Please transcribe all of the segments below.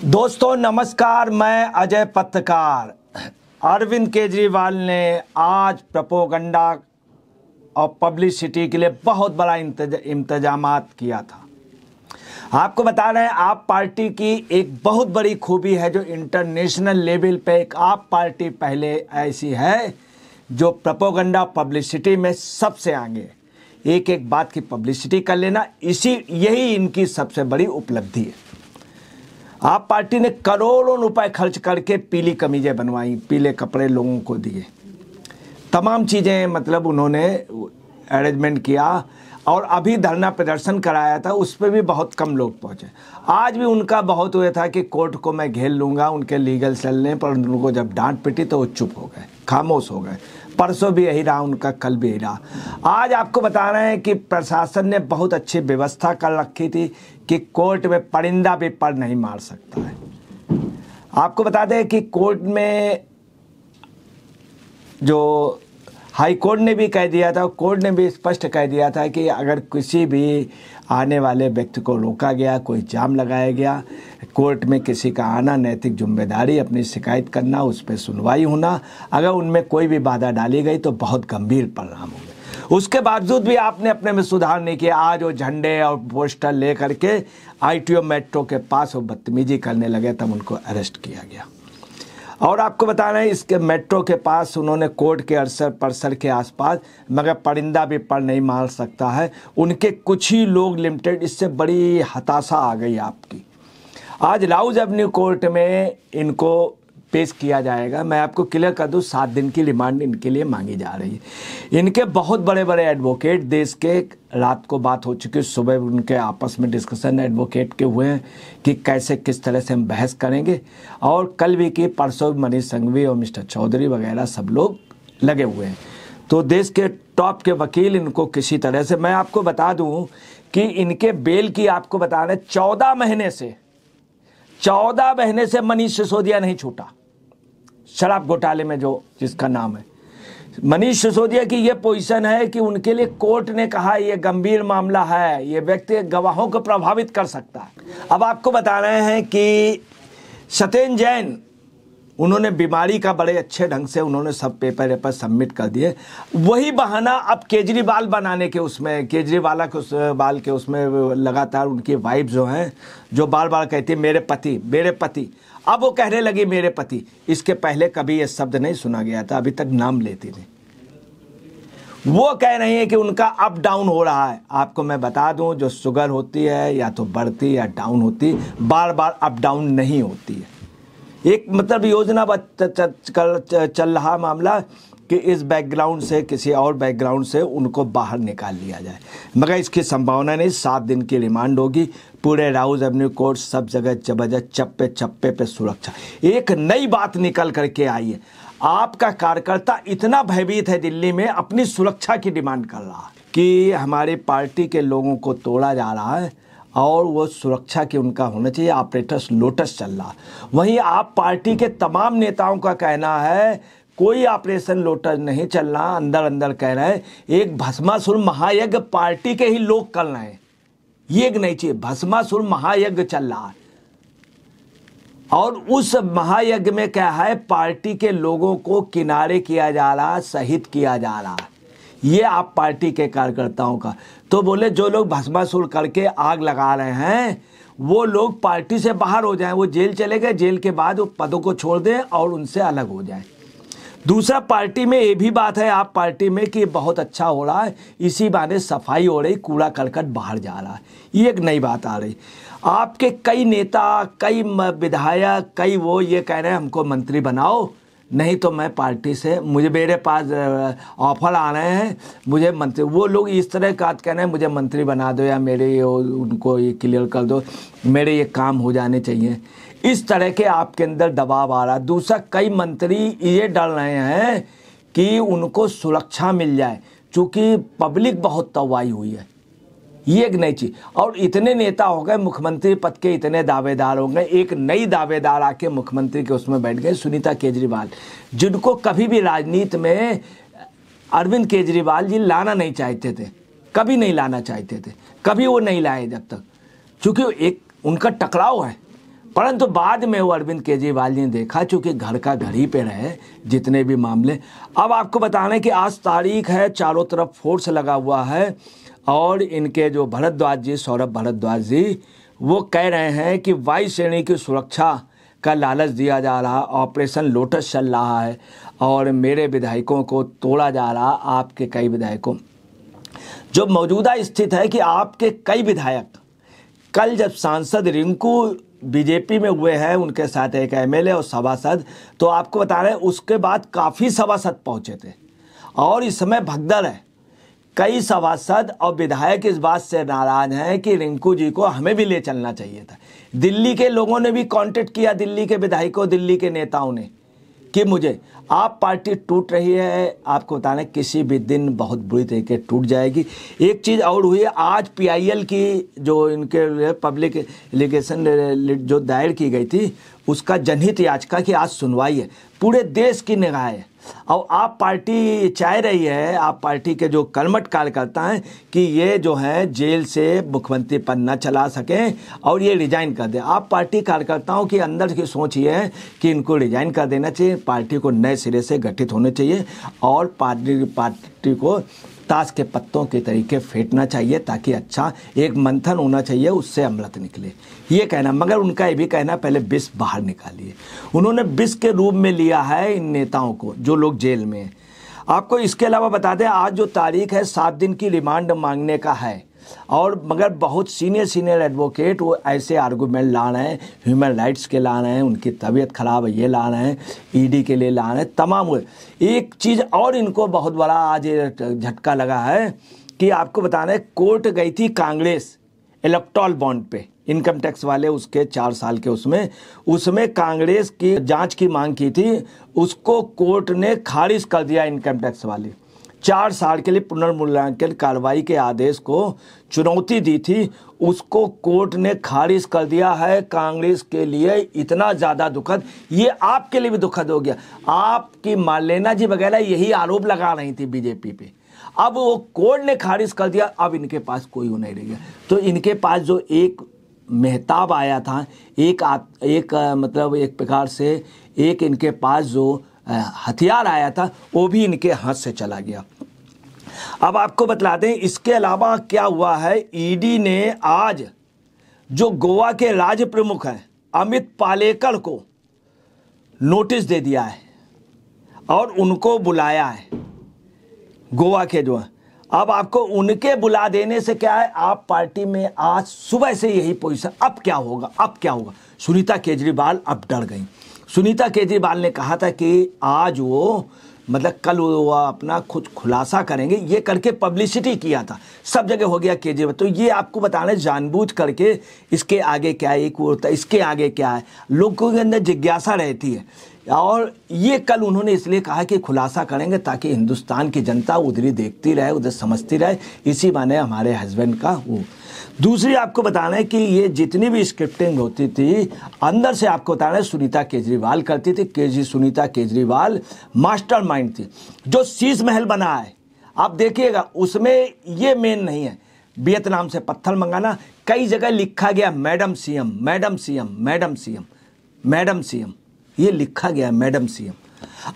दोस्तों नमस्कार, मैं अजय पत्रकार। अरविंद केजरीवाल ने आज प्रोपेगेंडा और पब्लिसिटी के लिए बहुत बड़ा इंतजामात किया था। आपको बता रहे हैं, आप पार्टी की एक बहुत बड़ी खूबी है जो इंटरनेशनल लेवल पे एक आप पार्टी पहले ऐसी है जो प्रोपेगेंडा पब्लिसिटी में सबसे आगे, एक एक बात की पब्लिसिटी कर लेना, यही इनकी सबसे बड़ी उपलब्धि है। आप पार्टी ने करोड़ों रुपए खर्च करके पीली कमीजें बनवाई, पीले कपड़े लोगों को दिए, तमाम चीज़ें मतलब उन्होंने अरेंजमेंट किया और अभी धरना प्रदर्शन कराया था, उस पर भी बहुत कम लोग पहुंचे। आज भी उनका बहुत हुआ था कि कोर्ट को मैं घेर लूँगा, उनके लीगल सेल ने, पर उनको जब डांट पिटी तो वो चुप हो गए, खामोश हो गए। परसों भी यही रहा उनका, कल भी यही रहा। आज आपको बता रहे हैं कि प्रशासन ने बहुत अच्छी व्यवस्था कर रखी थी कि कोर्ट में परिंदा भी पर नहीं मार सकता है। आपको बता दें कि कोर्ट में जो हाई कोर्ट ने भी कह दिया था, कोर्ट ने भी स्पष्ट कह दिया था कि अगर किसी भी आने वाले व्यक्ति को रोका गया, कोई जाम लगाया गया, कोर्ट में किसी का आना नैतिक जिम्मेदारी, अपनी शिकायत करना, उस पर सुनवाई होना, अगर उनमें कोई भी बाधा डाली गई तो बहुत गंभीर परिणाम होंगे। उसके बावजूद भी आपने अपने में सुधार नहीं किया। आज वो झंडे और पोस्टर ले करके ITO मेट्रो के पास वो बदतमीजी करने लगे, तब उनको अरेस्ट किया गया। और आपको बता रहे हैं, इसके मेट्रो के पास उन्होंने कोर्ट के परिसर के आसपास, मगर परिंदा भी पर नहीं मार सकता है, उनके कुछ ही लोग लिमिटेड, इससे बड़ी हताशा आ गई आपकी। आज राउज एवेन्यू कोर्ट में इनको पेश किया जाएगा। मैं आपको क्लियर कर दूं, 7 दिन की रिमांड इनके लिए मांगी जा रही है। इनके बहुत बड़े बड़े एडवोकेट देश के, रात को बात हो चुकी, सुबह उनके आपस में डिस्कशन एडवोकेट के हुए हैं कि कैसे किस तरह से हम बहस करेंगे, और कल भी की, परसों मनीष संघवी और मिस्टर चौधरी वगैरह सब लोग लगे हुए हैं। तो देश के टॉप के वकील इनको किसी तरह से, मैं आपको बता दूं कि इनके बेल की, आपको बता रहे 14 महीने से मनीष सिसोदिया नहीं छूटा, शराब घोटाले में जो जिसका नाम है मनीष सिसोदिया की ये पोजीशन है कि उनके लिए कोर्ट ने कहा ये गंभीर मामला है, ये व्यक्ति गवाहों को प्रभावित कर सकता है। अब आपको बता रहे हैं कि सत्येंद्र जैन, उन्होंने बीमारी का बड़े अच्छे ढंग से उन्होंने सब पेपर सबमिट कर दिए। वही बहाना अब केजरीवाल बनाने के उसमें, केजरीवाल के उसमें लगातार उनकी वाइफ जो हैं, जो बार बार कहती है मेरे पति, अब वो कहने लगी मेरे पति। इसके पहले कभी ये शब्द नहीं सुना गया था, अभी तक नाम लेती थी। वो कह रही है कि उनका अप डाउन हो रहा है। आपको मैं बता दूं, जो शुगर होती है या तो बढ़ती या डाउन होती, बार बार अप डाउन नहीं होती है। एक मतलब योजना चल रहा मामला कि इस बैकग्राउंड से किसी और बैकग्राउंड से उनको बाहर निकाल लिया जाए, मगर इसकी संभावना नहीं। 7 दिन की रिमांड होगी, पूरे राउज एवेन्यू कोर्ट, सब जगह जबरदस्त, चप्पे चप्पे पे सुरक्षा। एक नई बात निकल करके आई है, आपका कार्यकर्ता इतना भयभीत है दिल्ली में, अपनी सुरक्षा की डिमांड कर रहा है कि हमारी पार्टी के लोगों को तोड़ा जा रहा है और वो सुरक्षा की उनका होना चाहिए। ऑपरेटर्स लोटस चल रहा। वहीं आप पार्टी के तमाम नेताओं का कहना है कोई ऑपरेशन लोटस नहीं चल रहा, अंदर अंदर कह रहे हैं एक भस्मासुर महायज्ञ पार्टी के ही लोग कर रहे हैं। ये एक नई चीज, भस्मासुर महायज्ञ चल रहा है, और उस महायज्ञ में क्या है, पार्टी के लोगों को किनारे किया जा रहा, शहीद किया जा रहा है। ये आप पार्टी के कार्यकर्ताओं का। तो बोले जो लोग भस्मासुर करके आग लगा रहे हैं वो लोग पार्टी से बाहर हो जाएं, वो जेल चले गए, जेल के बाद वो पदों को छोड़ दें और उनसे अलग हो जाएं। दूसरा, पार्टी में ये भी बात है आप पार्टी में कि बहुत अच्छा हो रहा है, इसी बहाने सफाई हो रही, कूड़ा करकट बाहर जा रहा है। ये एक नई बात आ रही। आपके कई नेता, कई विधायक, कई वो ये कह रहे हैं हमको मंत्री बनाओ, नहीं तो मैं पार्टी से, मेरे पास ऑफर आ रहे हैं, मुझे मंत्री, वो लोग इस तरह का कह रहे हैं मुझे मंत्री बना दो या मेरे उनको ये क्लियर कर दो, मेरे ये काम हो जाने चाहिए। इस तरह के आपके अंदर दबाव आ रहा है। दूसरा, कई मंत्री ये डर रहे हैं कि उनको सुरक्षा मिल जाए, चूँकि पब्लिक बहुत तवाई हुई है। ये एक नई चीज। और इतने नेता हो गए, मुख्यमंत्री पद के इतने दावेदार हो गए, एक नई दावेदार आके मुख्यमंत्री के उसमें बैठ गए, सुनीता केजरीवाल, जिनको कभी भी राजनीति में अरविंद केजरीवाल जी लाना नहीं चाहते थे, कभी नहीं लाना चाहते थे, कभी वो नहीं लाए जब तक, क्योंकि एक उनका टकराव है। परंतु बाद में वो अरविंद केजरीवाल जी ने देखा, चूंकि घर का घर ही पे रहे जितने भी मामले। अब आपको बताना है कि आज तारीख है, चारों तरफ फोर्स लगा हुआ है और इनके जो भारद्वाज जी, सौरभ भारद्वाज जी, वो कह रहे हैं कि वायु श्रेणी की सुरक्षा का लालच दिया जा रहा, ऑपरेशन लोटस चल रहा है और मेरे विधायकों को तोड़ा जा रहा। आपके कई विधायकों, जो मौजूदा स्थिति है कि आपके कई विधायक, कल जब सांसद रिंकू बीजेपी में हुए हैं, उनके साथ एक एमएलए और सभासद, तो आपको बता रहे हैं उसके बाद काफ़ी सभासद पहुंचे थे और इस समय भगदड़ है। कई सभासद और विधायक इस बात से नाराज हैं कि रिंकू जी को हमें भी ले चलना चाहिए था। दिल्ली के लोगों ने भी कांटेक्ट किया, दिल्ली के विधायकों, दिल्ली के नेताओं ने, कि मुझे आप पार्टी टूट रही है, आपको बताना किसी भी दिन बहुत बुरी तरीके टूट जाएगी। एक चीज़ और हुई है, आज पीआईएल की जो इनके पब्लिक एलिगेशन जो दायर की गई थी, उसका जनहित याचिका की आज सुनवाई है। पूरे देश की निगाह है और आप पार्टी चाह रही है, आप पार्टी के जो कर्मठ कार्यकर्ता हैं कि ये जो है जेल से मुख्यमंत्री पद न चला सकें और ये रिजाइन कर दें। आप पार्टी कार्यकर्ताओं की अंदर की सोच ये है कि इनको रिजाइन कर देना चाहिए, पार्टी को नए सिरे से गठित होने चाहिए और पार्टी को ताश के पत्तों के तरीके फेंटना चाहिए ताकि अच्छा एक मंथन होना चाहिए, उससे अमृत निकले, ये कहना। मगर उनका ये भी कहना पहले विष बाहर निकालिए। उन्होंने विष के रूप में लिया है इन नेताओं को जो लोग जेल में हैं। आपको इसके अलावा बता दें, आज जो तारीख है 7 दिन की रिमांड मांगने का है और मगर बहुत सीनियर एडवोकेट वो ऐसे आर्गूमेंट ला रहे हैं, ह्यूमन राइट्स के ला रहे हैं, उनकी तबीयत खराब है ये ला रहे हैं, ईडी के लिए ला रहे हैं, तमाम हुए। एक चीज़ और इनको बहुत बड़ा आज झटका लगा है कि आपको बताना है, कोर्ट गई थी कांग्रेस इलेक्टोरल बॉन्ड पे, इनकम टैक्स वाले उसके 4 साल के उसमें कांग्रेस की जांच की मांग की थी, उसको कोर्ट ने खारिज कर दिया। इनकम टैक्स वाले 4 साल के लिए पुनर्मूल्यांकन कार्रवाई के आदेश को चुनौती दी थी, उसको कोर्ट ने खारिज कर दिया है। कांग्रेस के लिए इतना ज़्यादा दुखद, ये आपके लिए भी दुखद हो गया। आपकी मार्लेना जी वगैरह यही आरोप लगा रही थी बीजेपी पे, अब वो कोर्ट ने खारिज कर दिया, अब इनके पास कोई वो नहीं रह गया। तो इनके पास जो एक मेहताब आया था, मतलब एक प्रकार से एक इनके पास जो हथियार आया था, वो भी इनके हाथ से चला गया। अब आपको बतला दें, इसके अलावा क्या हुआ है, ईडी ने आज जो गोवा के राज्य प्रमुख हैं अमित पालेकर को नोटिस दे दिया है और उनको बुलाया है, गोवा के जो है। अब आपको उनके बुला देने से क्या है, आप पार्टी में आज सुबह से यही पोजीशन, अब क्या होगा। सुनीता केजरीवाल अब डर गई। सुनीता केजरीवाल ने कहा था कि आज वो मतलब कल वो अपना खुद खुलासा करेंगे, ये करके पब्लिसिटी किया था, सब जगह हो गया केजरीवाल। तो ये आपको बताना जानबूझ करके इसके आगे क्या है, एक होता है इसके आगे क्या है, लोगों के अंदर जिज्ञासा रहती है। और ये कल उन्होंने इसलिए कहा कि खुलासा करेंगे ताकि हिंदुस्तान की जनता उधर ही देखती रहे, उधर समझती रहे, इसी माने हमारे हस्बैंड का वो। दूसरी आपको बताना है कि ये जितनी भी स्क्रिप्टिंग होती थी अंदर से आपको बताना है सुनीता केजरीवाल करती थी। सुनीता केजरीवाल मास्टरमाइंड थी। जो शीश महल बना है आप देखिएगा, उसमें ये मेन नहीं है वियतनाम से पत्थर मंगाना, कई जगह लिखा गया madam CM, madam CM, madam CM, madam CM, ये लिखा गया मैडम सीएम।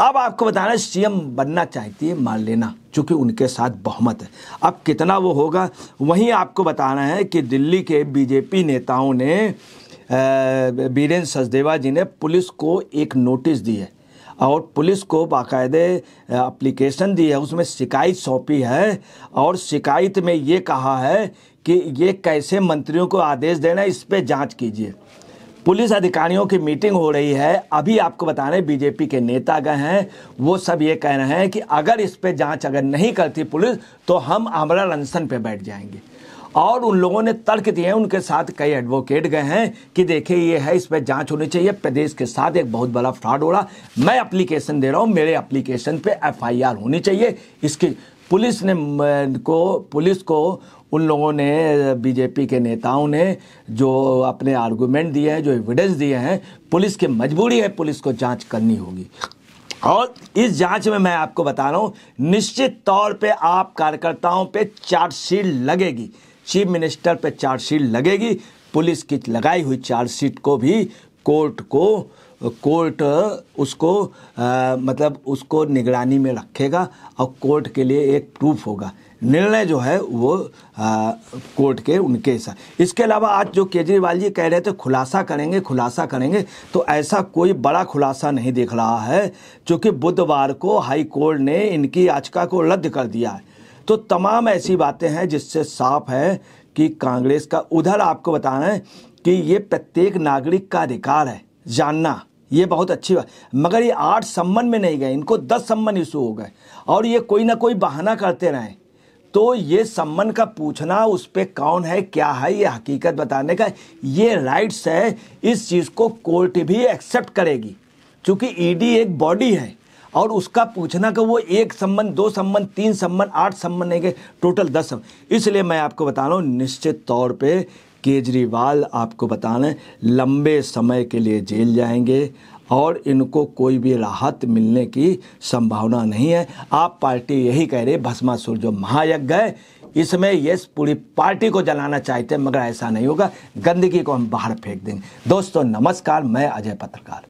अब आपको बताना है सीएम बनना चाहती है मार्लेना, चूंकि उनके साथ बहुमत है। अब कितना वो होगा, वहीं आपको बताना है कि दिल्ली के बीजेपी नेताओं ने बीरेंद्र सचदेवा जी ने पुलिस को एक नोटिस दी है और पुलिस को बाकायदे एप्लीकेशन दी है, उसमें शिकायत सौंपी है और शिकायत में ये कहा है कि ये कैसे मंत्रियों को आदेश देना है, इस पर जांच कीजिए। पुलिस अधिकारियों की मीटिंग हो रही है, अभी आपको बता रहे हैं बीजेपी के नेता गए हैं, वो सब ये कह रहे हैं कि अगर इस पे जांच अगर नहीं करती पुलिस तो हम आमरण अनशन पे बैठ जाएंगे। और उन लोगों ने तर्क दिए हैं, उनके साथ कई एडवोकेट गए हैं कि देखिए ये है, इस पर जांच होनी चाहिए, प्रदेश के साथ एक बहुत बड़ा फ्रॉड हो रहा, मैं एप्लीकेशन दे रहा हूँ, मेरे एप्लीकेशन पे एफआईआर होनी चाहिए। इसकी पुलिस को उन लोगों ने, बीजेपी के नेताओं ने जो अपने आर्गूमेंट दिए हैं, जो एविडेंस दिए हैं, पुलिस की मजबूरी है, पुलिस को जांच करनी होगी। और इस जांच में मैं आपको बता रहा हूँ, निश्चित तौर पे आप कार्यकर्ताओं पे चार्जशीट लगेगी, चीफ मिनिस्टर पे चार्जशीट लगेगी, पुलिस की लगाई हुई चार्जशीट को भी कोर्ट उसको मतलब उसको निगरानी में रखेगा और कोर्ट के लिए एक प्रूफ होगा। निर्णय जो है वो कोर्ट के उनके साथ। इसके अलावा आज जो केजरीवाल जी कह रहे थे खुलासा करेंगे, तो ऐसा कोई बड़ा खुलासा नहीं दिख रहा है, क्योंकि बुधवार को हाई कोर्ट ने इनकी याचिका को रद्द कर दिया है। तो तमाम ऐसी बातें हैं जिससे साफ है कि कांग्रेस का उधर आपको बताना है कि ये प्रत्येक नागरिक का अधिकार है जानना, ये बहुत अच्छी बात। मगर ये 8 सम्मन में नहीं गए, इनको 10 सम्मन इशू हो गए और ये कोई ना कोई बहाना करते रहे। तो ये सम्मन का पूछना, उस पे कौन है क्या है, ये हकीकत बताने का ये राइट्स है। इस चीज़ को कोर्ट भी एक्सेप्ट करेगी, क्योंकि ईडी एक बॉडी है और उसका पूछना कि वो 1 सम्मन 2 सम्मन 3 सम्मन 8 सम्मन नहीं गए, टोटल 10 सम्मन। इसलिए मैं आपको बता रहा हूँ निश्चित तौर पे केजरीवाल आपको बताना लंबे समय के लिए जेल जाएंगे और इनको कोई भी राहत मिलने की संभावना नहीं है। आप पार्टी यही कह रही है भस्मासुर जो महायज्ञ है, इसमें ये पूरी पार्टी को जलाना चाहते हैं, मगर ऐसा नहीं होगा। गंदगी को हम बाहर फेंक देंगे। दोस्तों नमस्कार, मैं अजय पत्रकार।